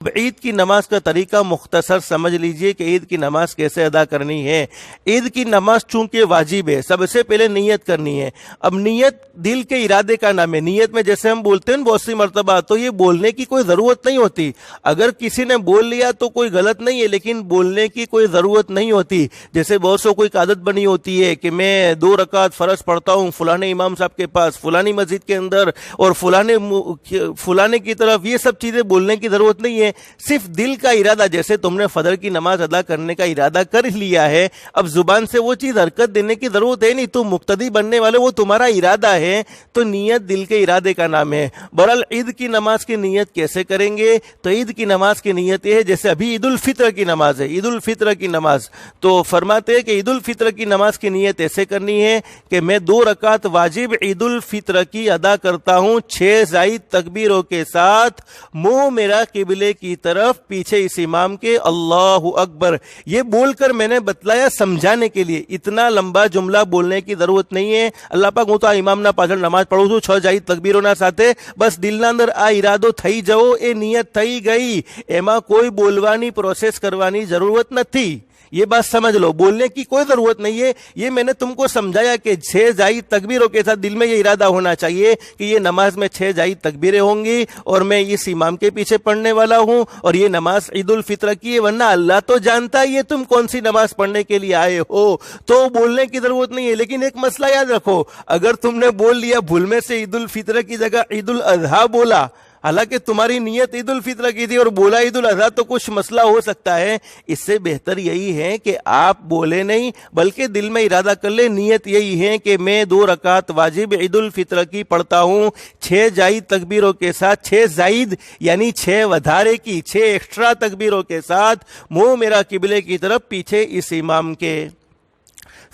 عید کی نماز کا طریقہ مختصر سمجھ لیجئے کہ عید کی نماز کیسے ادا کرنی ہے۔ عید کی نماز چونکہ واجب ہے، سب سے پہلے نیت کرنی ہے۔ اب نیت دل کے ارادے کا نام ہے۔ نیت میں جیسے ہم بولتے ہیں بہت سی مرتبہ، تو یہ بولنے کی کوئی ضرورت نہیں ہوتی۔ اگر کسی نے بول لیا تو کوئی غلط نہیں ہے، لیکن بولنے کی کوئی ضرورت نہیں ہوتی۔ جیسے بہت سو کوئی عادت بنی ہوتی ہے کہ میں 2 رکعت فرض پڑھتا ہوں فلانے امام صاحب کے پاس، فلانی مسجد کے اندر، اور فلانے کی طرف، یہ سب چیزیں بولنے کی ضرورت نہیں ہے۔ صرف دل کا ارادہ، جیسے تم نے فجر کی نماز ادا کرنے کا ارادہ کر لیا ہے، اب زبان سے وہ چیز حرکت دینے کی ضرورت ہے نہیں، تم مقتدی بننے والے، وہ تمہارا ارادہ ہے، تو نیت دل کے ارادے کا نام ہے۔ بہرحال عید کی نماز کی نیت کیسے کریں گے؟ تو عید کی نماز کی نیت یہ ہے، جیسے ابھی عید الفطر کی نماز ہے، عید الفطر کی نماز، تو فرماتے ہیں کہ عید الفطر کی نماز کی نیت ایسے کرنی ہے کہ میں 2 رکعت واجب عید الفطر کی ادا کرتا ہوں 6 زائد تکبیروں کے ساتھ، منہ میرا قبلے کی طرف، پیچھے اس امام کے، اللہ اکبر، یہ بول کر میں نے بتلایا سمجھانے کے لیے۔ اتنا لمبا جملہ بولنے کی ضرورت نہیں ہے۔ اللہ پاک ہوتا امام نہ پاچھڑ نماز پڑھو تو 6 جائی تکبیروں نہ ساتھے، بس دل نہ اندر آ ارادو تھئی جاؤ، اے نیت تھئی گئی، ایما کوئی بولوانی پروسیس کروانی ضرورت نہ تھی۔ یہ بات سمجھ لو، بولنے کی کوئی ضرورت نہیں ہے۔ یہ میں نے تم کو سمجھایا کہ 6 زائد تکبیروں کے ساتھ دل میں یہ ارادہ ہونا چاہیے کہ یہ نماز میں 6 زائد تکبیریں ہوں گی اور میں اس امام کے پیچھے پڑھنے والا ہوں، اور یہ نماز عید الفطر کی ہے، ورنہ اللہ تو جانتا ہے یہ تم کون سی نماز پڑھنے کے لیے آئے ہو، تو بولنے کی ضرورت نہیں ہے۔ لیکن ایک مسئلہ یاد رکھو، اگر تم نے بول لیا بھول میں سے عید الفطر کی جگہ عید الاضحیٰ بولا، حالانکہ تمہاری نیت عید الفطر کی تھی اور بولا عید الاضحیٰ، تو کچھ مسئلہ ہو سکتا ہے۔ اس سے بہتر یہی ہے کہ آپ بولے نہیں بلکہ دل میں ارادہ کر لے، نیت یہی ہے کہ میں 2 رکعت واجب عید الفطر کی پڑھتا ہوں 6 زائد تکبیروں کے ساتھ، 6 زائد یعنی 6 ودھارے کی، 6 ایکسٹرا تکبیروں کے ساتھ، منہ میرا قبلے کی طرف، پیچھے اس امام کے۔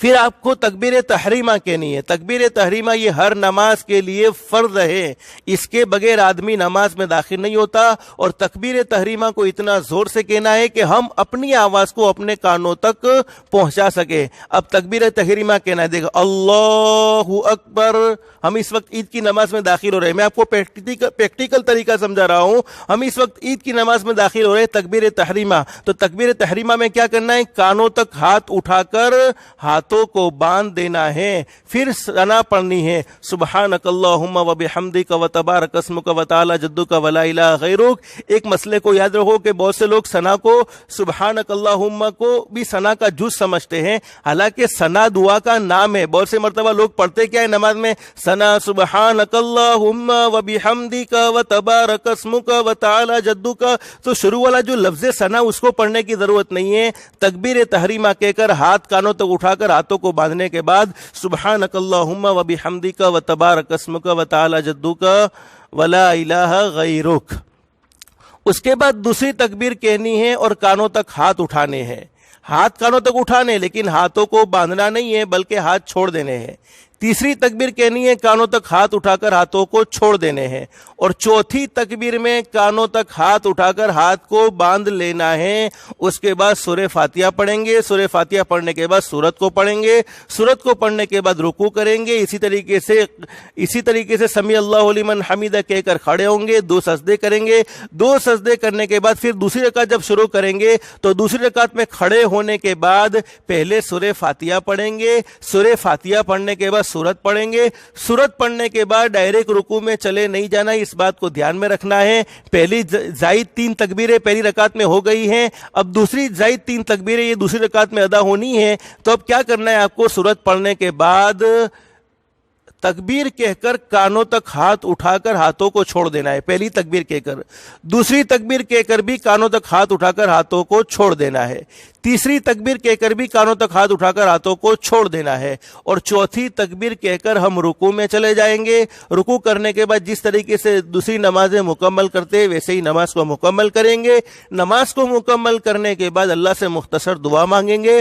پھر آپ کو تکبیر تحریمہ کہنی ہے۔ تکبیر تحریمہ یہ ہر نماز کے لیے فرض ہے، اس کے بغیر آدمی نماز میں داخل نہیں ہوتا، اور تکبیر تحریمہ کو اتنا زور سے کہنا ہے کہ ہم اپنی آواز کو اپنے کانوں تک پہنچا سکے۔ اب تکبیر تحریمہ کہنا ہے، دیکھو اللہ اکبر، ہم اس وقت عید کی نماز میں داخل ہو رہے ہیں، میں آپ کو پریکٹیکل طریقہ سمجھا رہا ہوں، ہم اس وقت عید کی نماز میں داخل ہو رہے ہیں، تکبیر تحریمہ، تو تکبیر تحریمہ میں کیا کرنا ہے؟ کانوں تک ہاتھ اٹھا کر ہاتھوں کو باندھ دینا ہے، پھر ثنا پڑھنی ہے، سبحانک اللہم و بحمدک و تبارک اسمک و تعالی جدک و لا الہ غیرک۔ ایک مسئلے کو یاد رکھو کہ بہت سے لوگ ثنا کو، سبحانک اللہم کو بھی ثنا کا جز سمجھتے ہیں، حالانکہ ثنا دعا کا نام ہے۔ بہت سے مرتبہ لوگ پڑھتے کیا ہے نماز میں؟ ثنا سبحانک اللہم و بحمدک و تبارک اسمک و تعالی جدک، تو شروع والا جو لفظ ثنا اس کو پڑھنے کی ضرورت نہیں ہے۔ تکبیر تحریمہ کہہ کر ہاتھ کانوں تک اٹھا کر ہاتھوں کو باندھنے کے بعد سبحانک اللہم و بحمدک و تبارک اسمک و تعالی جدک و لا الہ غیرک۔ اس کے بعد دوسری تکبیر کہنی ہے اور کانوں تک ہاتھ اٹھانے ہیں، ہاتھ کانوں تک اٹھانے، لیکن ہاتھوں کو باندھنا نہیں ہے بلکہ ہاتھ چھوڑ دینے ہیں۔ تیسری تکبیر کہنی ہے، کانوں تک ہاتھ اٹھا کر ہاتھوں کو چھوڑ دینے ہیں، اور چوتھی تکبیر میں کانوں تک ہاتھ اٹھا کر ہاتھ کو باندھ لینا ہے۔ اس کے بعد سورہ فاتحہ پڑھیں گے، سورہ فاتحہ پڑھنے کے بعد سورت کو پڑھیں گے، سورت کو پڑھنے کے بعد رکوع کریں گے، اسی طریقے سے سمیع اللہ لمن حمیدہ کہہ کر کھڑے ہوں گے، 2 سجدے کریں گے، 2 سجدے کرنے کے بعد پھر دوسری رکعت جب شروع کریں گے تو دوسری رکعت میں کھڑے ہونے کے بعد پہلے سورہ فاتحہ پڑھیں گے، سورہ فاتحہ پڑھنے کے بعد سورت پڑھیں گے، سورت پڑھنے کے بعد ڈائریکٹ رکوع میں چلے نہیں جانا، اس بات کو دھیان میں رکھنا ہے۔ پہلی زائد 3 تکبیریں پہلی رکعت میں ہو گئی ہیں، اب دوسری زائد 3 تکبیریں یہ دوسری رکعت میں ادا ہونی ہے، تو اب کیا کرنا ہے آپ کو؟ سورت پڑھنے کے بعد تکبیر کہہ کر کانوں تک ہاتھ اٹھا کر ہاتھوں کو چھوڑ دینا ہے، پہلی تکبیر کہہ کر، دوسری تکبیر کہہ کر بھی کانوں تک ہاتھ اٹھا کر ہاتھوں کو چھوڑ دینا ہے، تیسری تکبیر کہہ کر بھی کانوں تک ہاتھ اٹھا کر ہاتھوں کو چھوڑ دینا ہے، اور چوتھی تکبیر کہہ کر ہم رکوع میں چلے جائیں گے۔ رکوع کرنے کے بعد جس طریقے سے دوسری نمازیں مکمل کرتے ویسے ہی نماز کو مکمل کریں گے۔ نماز کو مکمل کرنے کے بعد اللہ سے مختصر دعا مانگیں گے،